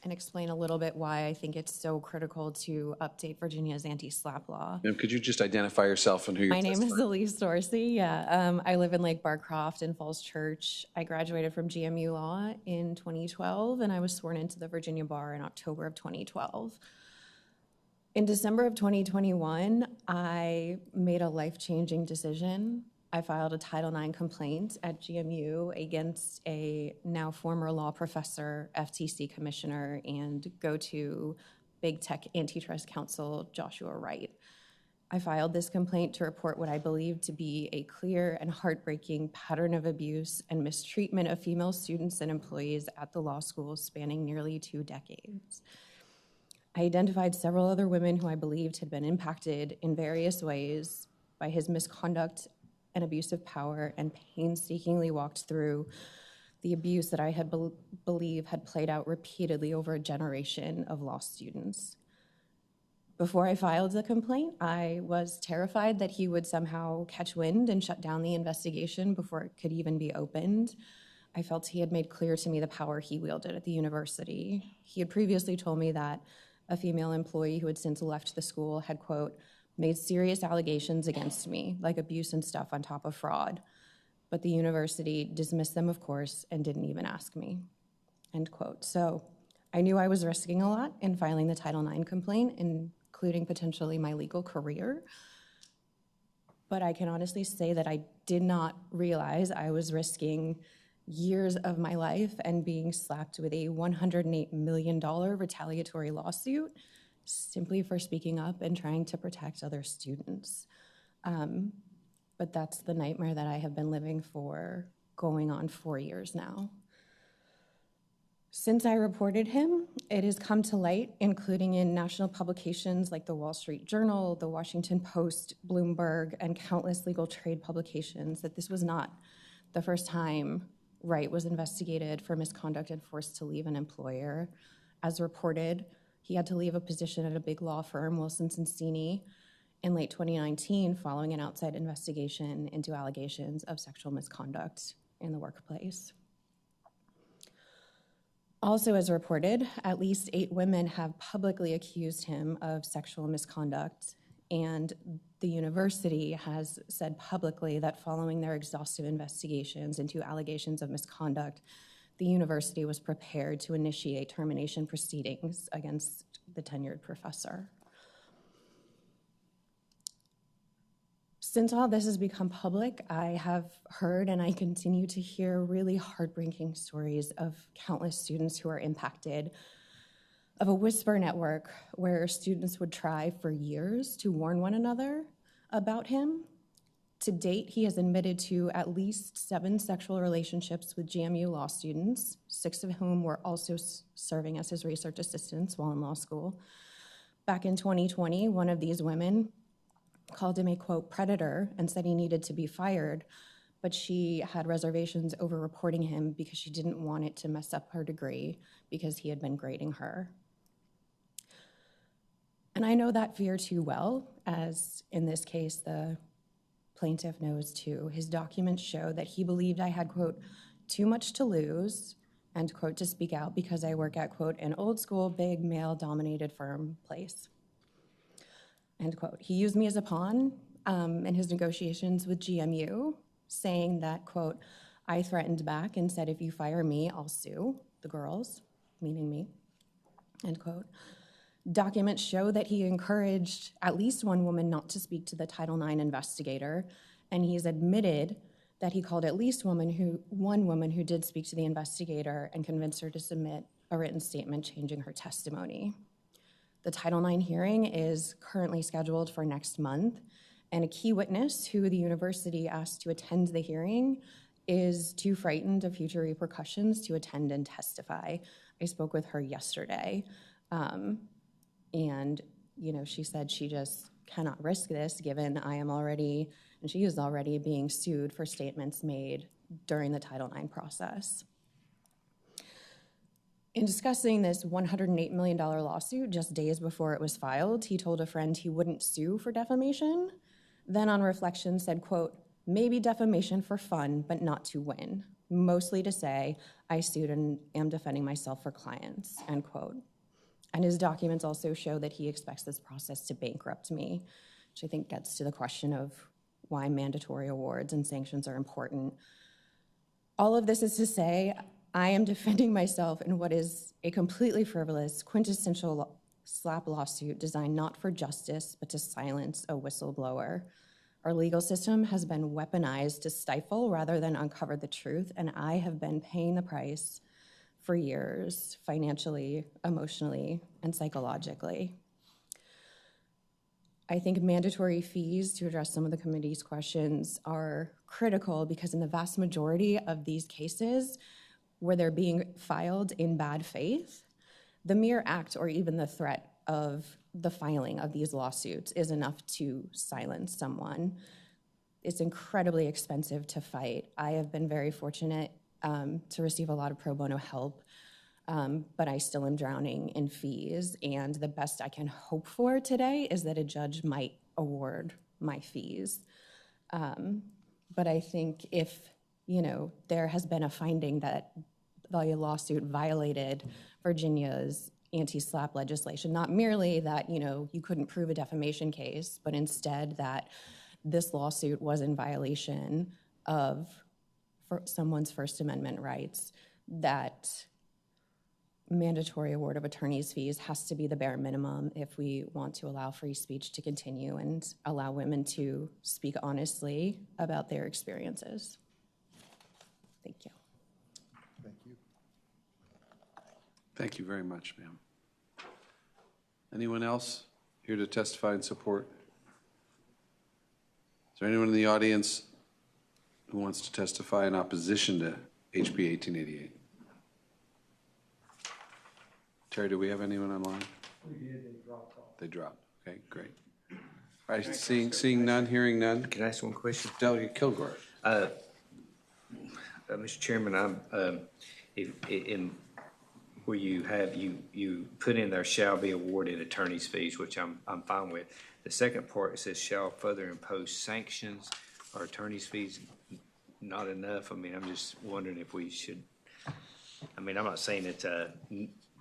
and explain a little bit why I think it's so critical to update Virginia's anti-SLAPP law. Ma'am, could you just identify yourself and who you're My name is Elise Dorsey. Yeah, I live in Lake Barcroft in Falls Church. I graduated from GMU Law in 2012, and I was sworn into the Virginia Bar in October of 2012. In December of 2021, I made a life-changing decision. I filed a Title IX complaint at GMU against a now former law professor, FTC commissioner, and go-to big tech antitrust counsel, Joshua Wright. I filed this complaint to report what I believe to be a clear and heartbreaking pattern of abuse and mistreatment of female students and employees at the law school spanning nearly 2 decades. I identified several other women who I believed had been impacted in various ways by his misconduct and abuse of power, and painstakingly walked through the abuse that I had believed had played out repeatedly over a generation of law students. Before I filed the complaint, I was terrified that he would somehow catch wind and shut down the investigation before it could even be opened. I felt he had made clear to me the power he wielded at the university. He had previously told me that a female employee who had since left the school had, quote, made serious allegations against me, like abuse and stuff on top of fraud. But the university dismissed them, of course, and didn't even ask me, end quote. So I knew I was risking a lot in filing the Title IX complaint, including potentially my legal career. But I can honestly say that I did not realize I was risking years of my life and being slapped with a $108 million retaliatory lawsuit simply for speaking up and trying to protect other students. But that's the nightmare that I have been living for going on 4 years now. Since I reported him, it has come to light, including in national publications like the Wall Street Journal, the Washington Post, Bloomberg, and countless legal trade publications, that this was not the first time Wright was investigated for misconduct and forced to leave an employer. As reported, he had to leave a position at a big law firm, Wilson Sonsini, in late 2019 following an outside investigation into allegations of sexual misconduct in the workplace. Also, as reported, at least 8 women have publicly accused him of sexual misconduct, and the university has said publicly that following their exhaustive investigations into allegations of misconduct, the university was prepared to initiate termination proceedings against the tenured professor. Since all this has become public, I have heard and I continue to hear really heartbreaking stories of countless students who are impacted, of a whisper network where students would try for years to warn one another about him. To date, he has admitted to at least 7 sexual relationships with GMU law students, 6 of whom were also serving as his research assistants while in law school. Back in 2020, one of these women called him a, quote, predator and said he needed to be fired, but she had reservations over reporting him because she didn't want it to mess up her degree because he had been grading her. And I know that fear too well, as in this case, the plaintiff knows too. His documents show that he believed I had, quote, too much to lose, end quote, to speak out because I work at, quote, an old school, big, male-dominated firm place, end quote. He used me as a pawn in his negotiations with GMU, saying that, quote, I threatened back and said, if you fire me, I'll sue the girls, meaning me, end quote. Documents show that he encouraged at least one woman not to speak to the Title IX investigator, and he's admitted that he called at least one woman who did speak to the investigator and convinced her to submit a written statement changing her testimony. The Title IX hearing is currently scheduled for next month, and a key witness who the university asked to attend the hearing is too frightened of future repercussions to attend and testify. I spoke with her yesterday. And, she said she just cannot risk this given I am already, and she is already being sued for statements made during the Title IX process. In discussing this $108 million lawsuit just days before it was filed, he told a friend he wouldn't sue for defamation, then on reflection said, quote, maybe defamation for fun, but not to win, mostly to say, I sued and am defending myself for clients, end quote. And his documents also show that he expects this process to bankrupt me, which I think gets to the question of why mandatory awards and sanctions are important. All of this is to say, I am defending myself in what is a completely frivolous, quintessential SLAP lawsuit designed not for justice, but to silence a whistleblower. Our legal system has been weaponized to stifle rather than uncover the truth, and I have been paying the price for years, financially, emotionally, and psychologically. I think mandatory fees, to address some of the committee's questions, are critical because in the vast majority of these cases where they're being filed in bad faith, the mere act or even the threat of the filing of these lawsuits is enough to silence someone. It's incredibly expensive to fight. I have been very fortunate to receive a lot of pro bono help, but I still am drowning in fees. And the best I can hope for today is that a judge might award my fees. But I think if, there has been a finding that the lawsuit violated Virginia's anti-SLAP legislation, not merely that, you couldn't prove a defamation case, but instead that this lawsuit was in violation of someone's First Amendment rights, that mandatory award of attorney's fees has to be the bare minimum if we want to allow free speech to continue and allow women to speak honestly about their experiences. Thank you. Thank you. Thank you very much, ma'am. Anyone else here to testify in support? Is there anyone in the audience who wants to testify in opposition to HB 1888? Terry, do we have anyone online? We did, they dropped off. They dropped. Okay, great. All right, seeing none, hearing none. Can I ask one question? Delegate Kilgore. Mr. Chairman, I'm where you have you put in there shall be awarded attorney's fees, which I'm fine with. The second part, it says shall further impose sanctions or attorney's fees. Not enough. I mean, I'm just wondering if we should. I mean, I'm not saying it's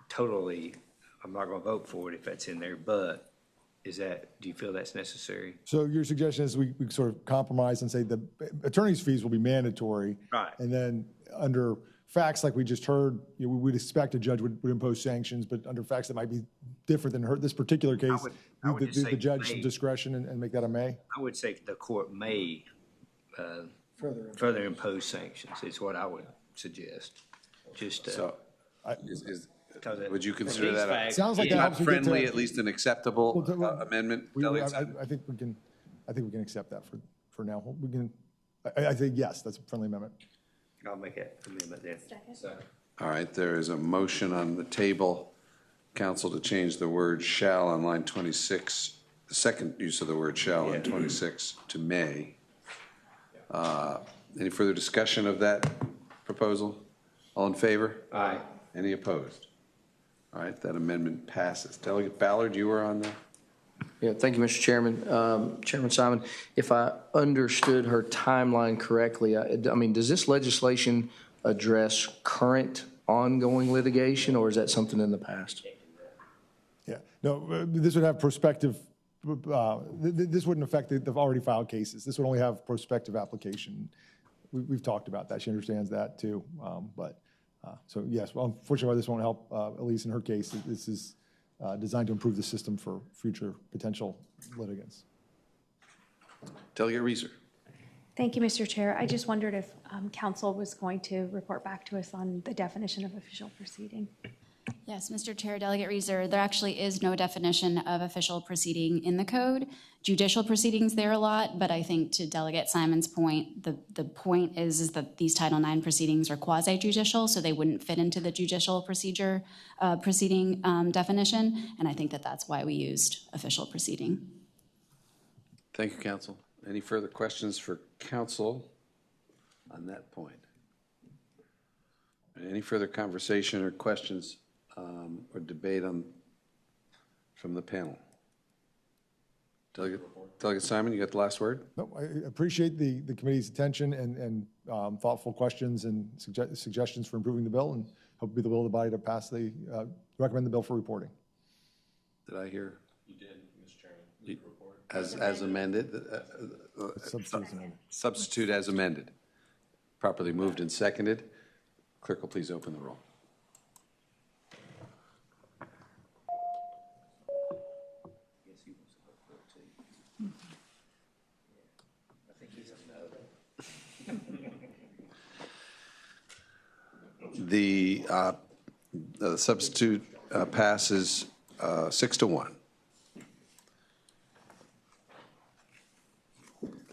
totally. I'm not going to vote for it if that's in there, but do you feel that's necessary? So your suggestion is we sort of compromise and say the attorney's fees will be mandatory. Right. And then under facts like we just heard, we would expect a judge would impose sanctions, but under facts that might be different than this particular case, the judge's discretion and make that a may? I would say the court may further impose sanctions is what I would suggest. Just would you consider that sounds like that helps you get friendly, at least an acceptable amendment? I think we can accept that for now. We can. I think yes, that's a friendly amendment. I'll make that amendment then. Second. All right, there is a motion on the table, council, to change the word shall on line 26, the second use of the word shall on 26 to may. Any further discussion of that proposal? All in favor? Aye. Any opposed? All right, that amendment passes. Delegate Ballard, you were on that? Yeah, thank you, Mr. Chairman. Chairman Simon, if I understood her timeline correctly, I mean, does this legislation address current ongoing litigation, or is that something in the past? Yeah, no, this would have prospective, this wouldn't affect the already filed cases. This would only have prospective application. We've talked about that. She understands that too. So yes, well, unfortunately, this won't help Elise in her case. This is designed to improve the system for future potential litigants. Delegate Reeser. Thank you, Mr. Chair. I just wondered if council was going to report back to us on the definition of official proceeding. Yes, Mr. Chair, Delegate Reeser, there actually is no definition of official proceeding in the code. Judicial proceedings there a lot, but I think to Delegate Simon's point, the point is that these Title IX proceedings are quasi-judicial, so they wouldn't fit into the judicial procedure proceeding definition, and I think that that's why we used official proceeding. Thank you, counsel. Any further questions for counsel on that point? Any further conversation or questions or debate from the panel? Delegate Simon, you got the last word? No, I appreciate the committee's attention and thoughtful questions and suggestions for improving the bill, and hope to be the will of the body to pass recommend the bill for reporting. Did I hear? You did, Mr. Chairman. Report. As amended? Substitute as amended. Properly moved and seconded. Clerk will please open the roll. The substitute passes 6-1.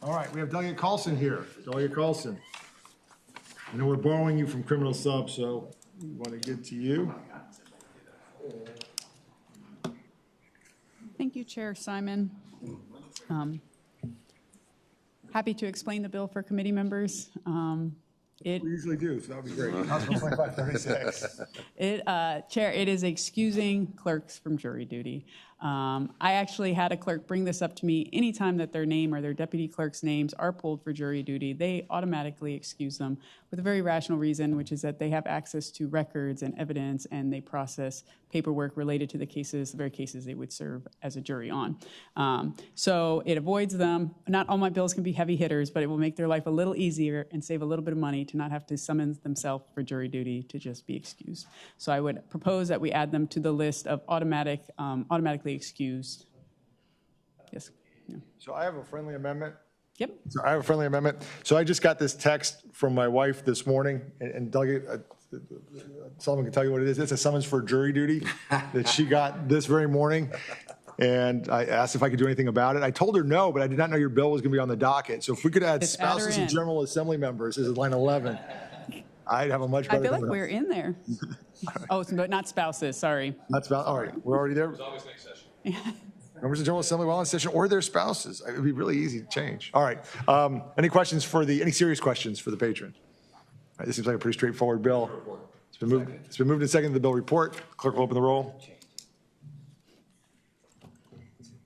All right, we have Delegate Carlson here. Delegate Carlson. I know we're borrowing you from criminal sub, so we want to get to you. Thank you, Chair Simon. Happy to explain the bill for committee members. We usually do, so that would be great. House Bill 2536. Chair, it is excusing clerks from jury duty. I actually had a clerk bring this up to me. Anytime that their name or their deputy clerk's names are pulled for jury duty, they automatically excuse them with a very rational reason, which is that they have access to records and evidence, and they process paperwork related to the cases, the very cases they would serve as a jury on. So it avoids them. Not all my bills can be heavy hitters, but it will make their life a little easier and save a little bit of money to not have to summon themselves for jury duty to just be excused. So I would propose that we add them to the list of automatically excused. Yes. Yeah. So I have a friendly amendment. Yep. So I have a friendly amendment. So I just got this text from my wife this morning, and Delegate Sullivan can tell you what it is. It's a summons for jury duty that she got this very morning. And I asked if I could do anything about it. I told her no, but I did not know your bill was going to be on the docket. So if we could add spouses of General Assembly members, this is line 11, I'd have a much better. I feel like we're in there. Oh, but not spouses, sorry. Not spouses, all right, we're already there. There's always next session. Members of the General Assembly while in session or their spouses. It would be really easy to change. All right, any serious questions for the patron? All right, this seems like a pretty straightforward bill. It's been moved and seconded. The bill report. Clerk will open the roll.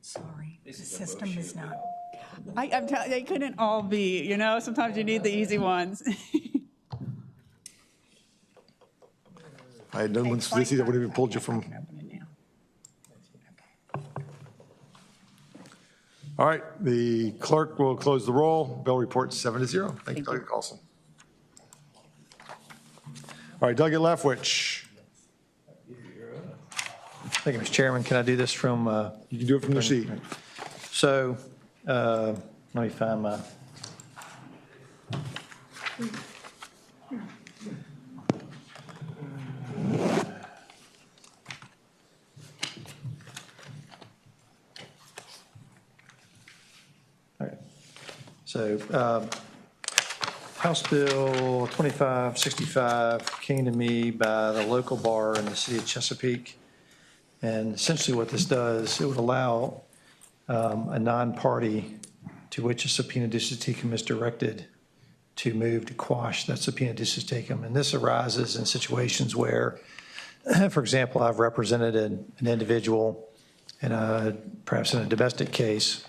Sorry, the system is not. I'm telling you, they couldn't all be, sometimes you need the easy ones. I had no ones this that would have even pulled you from. All right, the clerk will close the roll. Bill report 7-0. Thank you, Delegate Carlson. All right, Delegate Lefwich. Thank you, Mr. Chairman. Can I do this from? You can do it from your seat. So let me find my. All right. So House Bill 2565 came to me by the local bar in the city of Chesapeake. And essentially what this does, it would allow a non-party to which a subpoena ducis tecum is directed to move to quash that subpoena ducis tecum. And this arises in situations where, for example, I've represented an individual perhaps in a domestic case,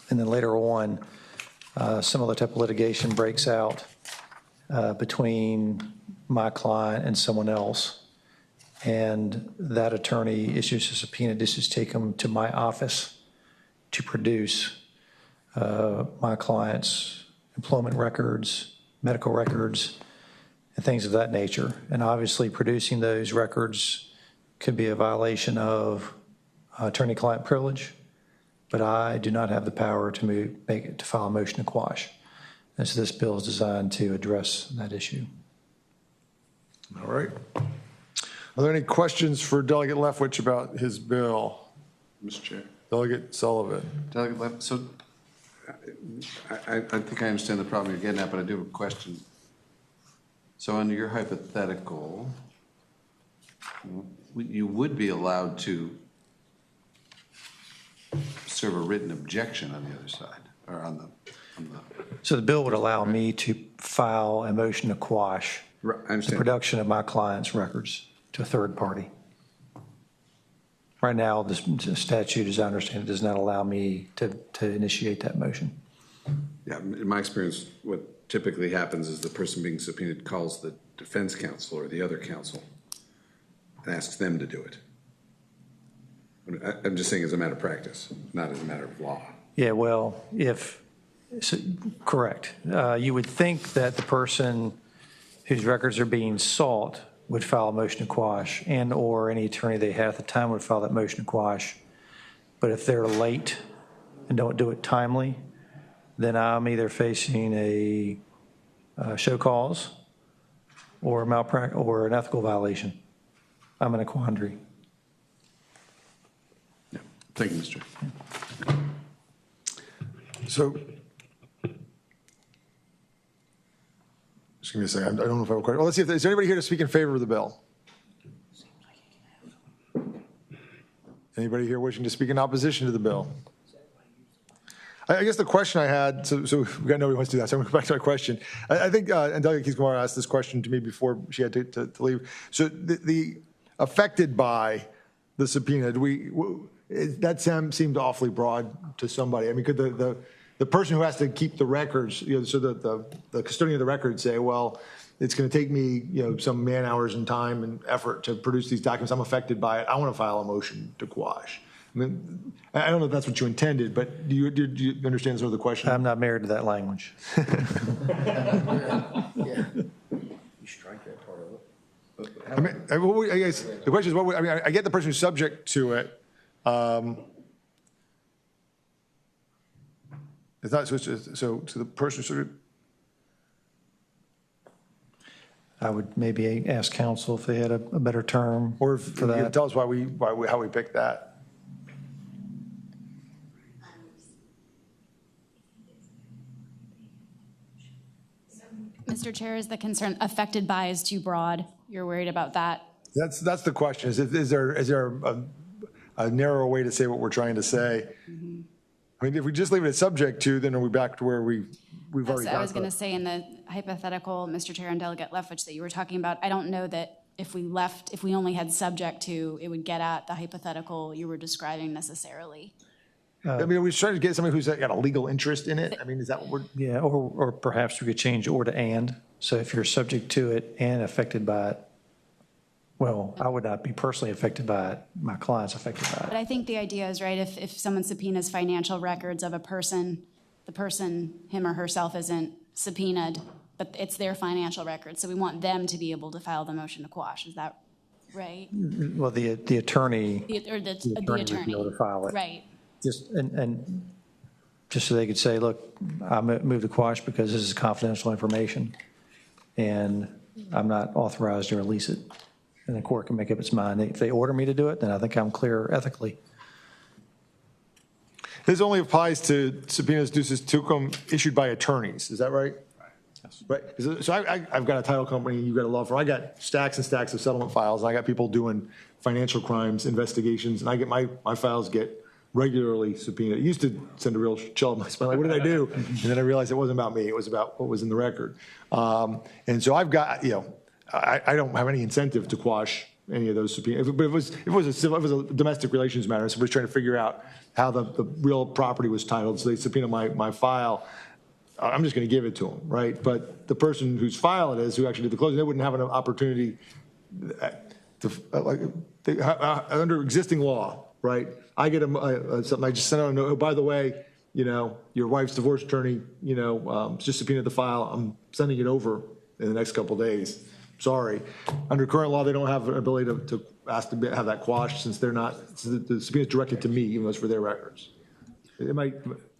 and then later on, some other type of litigation breaks out between my client and someone else. And that attorney issues a subpoena ducis tecum to my office to produce my client's employment records, medical records, and things of that nature. And obviously producing those records could be a violation of attorney-client privilege, but I do not have the power to file a motion to quash. And so this bill is designed to address that issue. All right. Are there any questions for Delegate Lefwich about his bill? Mr. Chair. Delegate Sullivan. Delegate Lefwich, so I think I understand the problem you're getting at, but I do have a question. So under your hypothetical, you would be allowed to serve a written objection on the other side, or on the. So the bill would allow me to file a motion to quash the production of my client's records to a third party. Right now, the statute, as I understand it, does not allow me to initiate that motion. Yeah, in my experience, what typically happens is the person being subpoenaed calls the defense counsel or the other counsel and asks them to do it. I'm just saying as a matter of practice, not as a matter of law. Yeah, well, correct. You would think that the person whose records are being sought would file a motion to quash, and or any attorney they have at the time would file that motion to quash. But if they're late and don't do it timely, then I'm either facing a show cause or or an ethical violation. I'm in a quandary. Thank you, Mr. So, just give me a second. I don't know if I have a question. Well, let's see if is there anybody here to speak in favor of the bill? Anybody here wishing to speak in opposition to the bill? I guess the question I had, so we got nobody wants to do that, so I'm going to go back to my question. I think, and Delegate Keith-Kumar asked this question to me before she had to leave. So the affected by the subpoena, that seemed awfully broad to somebody. I mean, could the person who has to keep the records, so the custodian of the records say, well, it's going to take me, some man hours and time and effort to produce these documents. I'm affected by it. I want to file a motion to quash. I mean, I don't know if that's what you intended, but do you understand sort of the question? I'm not married to that language. Yeah. You strike that part of it. I mean, I guess the question is, I get the person who's subject to it. It's not so the person sort of. I would maybe ask counsel if they had a better term, or for that. You can tell us how we picked that. Mr. Chair, is the concern affected by is too broad? You're worried about that? That's the question. Is there a narrower way to say what we're trying to say? Mm-hmm. I mean, if we just leave it as subject to, then are we back to where we've already got? I was going to say in the hypothetical, Mr. Chair and Delegate Lefwich, that you were talking about, I don't know that if we only had subject to, it would get at the hypothetical you were describing necessarily. I mean, are we trying to get somebody who's got a legal interest in it? I mean, is that what we're? Yeah, or perhaps we could change or to and. So if you're subject to it and affected by it, well, I would not be personally affected by it. My client's affected by it. But I think the idea is, right, if someone subpoenas financial records of a person, the person, him or herself, isn't subpoenaed, but it's their financial records. So we want them to be able to file the motion to quash. Is that right? Well, the attorney. The attorney would be able to file it. Right. Just just so they could say, look, I moved to quash because this is confidential information, and I'm not authorized to release it. And the court can make up its mind. If they order me to do it, then I think I'm clear ethically. This only applies to subpoenas duces tecum issued by attorneys. Is that right? Yes. Right. So I've got a title company. You've got a law firm. I got stacks and stacks of settlement files. I got people doing financial crimes investigations, and I get my files get regularly subpoenaed. It used to send a real chill up my spine. Like, what did I do? And then I realized it wasn't about me. It was about what was in the record. And so I've got, I don't have any incentive to quash any of those subpoenas. But if it was a domestic relations matter, somebody's trying to figure out how the real property was titled, so they subpoena my file, I'm just going to give it to them, right? But the person whose file it is, who actually did the closing, they wouldn't have an opportunity under existing law, right? I get something, I just sent out a note, oh, by the way, your wife's divorce attorney, just subpoenaed the file. I'm sending it over in the next couple of days. Sorry. Under current law, they don't have an ability to ask to have that quashed since they're not, the subpoena is directed to me, even though it's for their records. Am I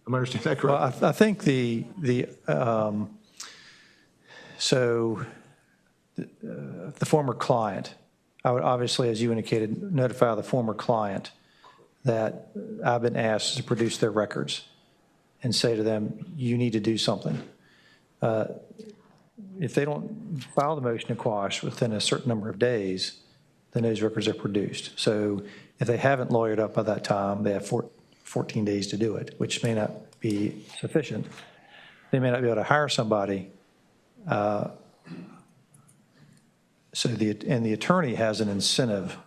understanding that correctly? Well, I think the former client, I would obviously, as you indicated, notify the former client that I've been asked to produce their records and say to them, you need to do something. If they don't file the motion to quash within a certain number of days, then those records are produced. So if they haven't lawyered up by that time, they have 14 days to do it, which may not be sufficient. They may not be able to hire somebody. So the attorney has an incentive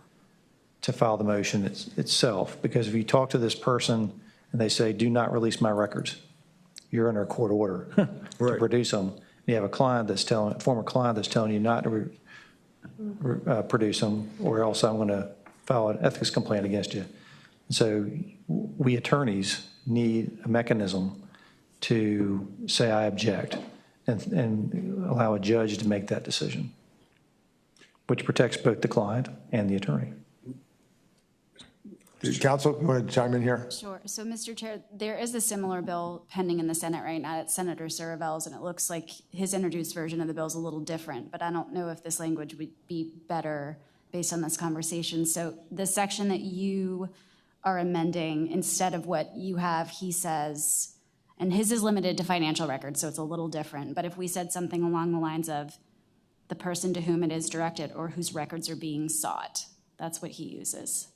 to file the motion itself, because if you talk to this person and they say, do not release my records, you're under a court order to produce them. You have a former client that's telling you not to produce them, or else I'm going to file an ethics complaint against you. So we attorneys need a mechanism to say I object and allow a judge to make that decision, which protects both the client and the attorney. Council, you want to chime in here? Sure. So, Mr. Chair, there is a similar bill pending in the Senate right now. It's Senator Saravel's, and it looks like his introduced version of the bill is a little different, but I don't know if this language would be better based on this conversation. So the section that you are amending, instead of what you have, he says, and his is limited to financial records, so it's a little different, but if we said something along the lines of the person to whom it is directed or whose records are being sought, that's what he uses.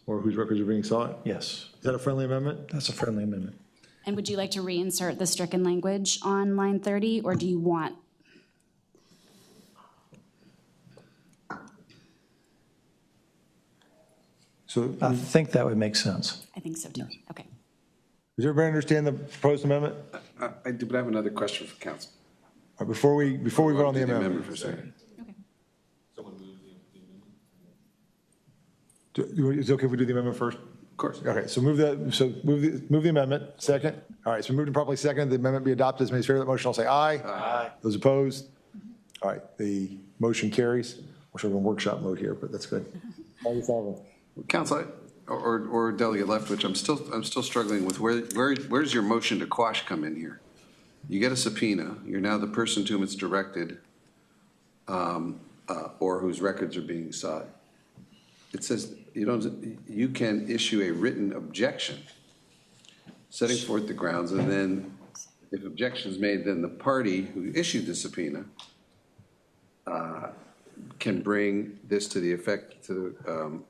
Or whose records are being sought? Yes, Is that a friendly amendment? that's a friendly amendment. And would you like to reinsert the stricken language on line 30, or do you want? So I think that would make sense. I think so too. Okay. does everybody understand the proposed amendment? I do, but I have another question for council. All right, before we vote on the amendment. For a second. Is it okay if we do the amendment first? Of course. Okay, so move the amendment. Second. All right, so moved and properly seconded. The amendment be adopted. As many as favor of that motion, I'll say aye. Aye. Those opposed? All right, the motion carries. We're sort of in workshop mode here, but that's good. Council, or Delegate Leftwich, I'm still struggling with where's your motion to quash come in here? You get a subpoena. You're now the person to whom it's directed, or whose records are being sought. It says you can issue a written objection, setting forth the grounds, and then if objection is made, then the party who issued the subpoena can bring this to the effect to the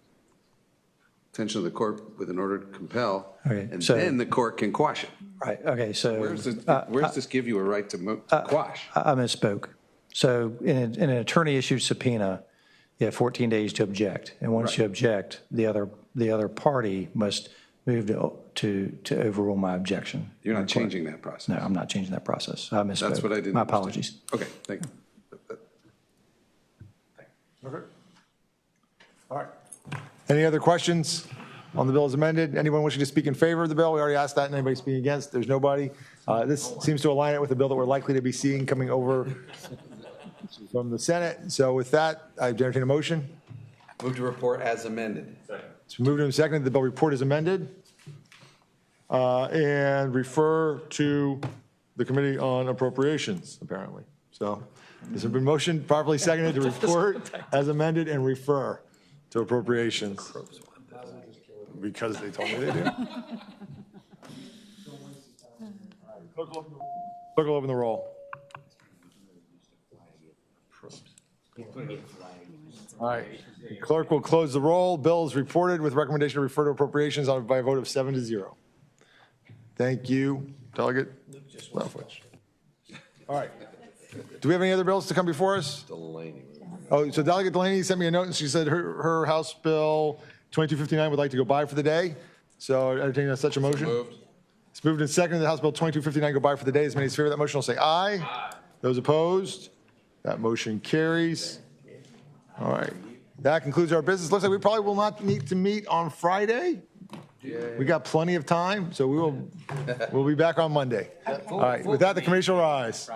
attention of the court with an order to compel, Okay, and so- then the court can quash it. Right, okay, so. Where's this give you a right to quash? I misspoke. So in an attorney-issued subpoena, you have 14 days to object. And once you object, the other party must move to overrule my objection. You're not changing that process? No, I'm not changing that process. I misspoke. That's what I didn't My understand. apologies. Okay, thank you. Okay. All right. Any other questions on the bill as amended? Anyone wishing to speak in favor of the bill? We already asked that. And anybody speaking against? There's nobody. This seems to align it with the bill that we're likely to be seeing coming over from the Senate. So with that, I entertain a motion. Move to report as amended. It's moved and seconded. The bill report is amended. And refer to the Committee on Appropriations, apparently. So this has been motioned, properly seconded to report as amended and refer to appropriations. Because they told me they do. Clerk will open the roll. All right. The clerk will close the roll. Bill is reported with recommendation to refer to appropriations by a vote of 7-0. Thank you, Delegate Leftwich. All right. Do we have any other bills to come before us? Delaney. Oh, so Delegate Delaney sent me a note, and she said her House Bill 2259 would like to go by for the day. So I entertain such a motion. Moved. It's moved and seconded that House Bill 2259 go by for the day. As many as favor of that motion will say aye. Aye. Those opposed? That motion carries. All right. That concludes our business. Looks like we probably will not need to meet on Friday. We got plenty of time, so we'll be back on Monday. All right. With that, the committee shall rise.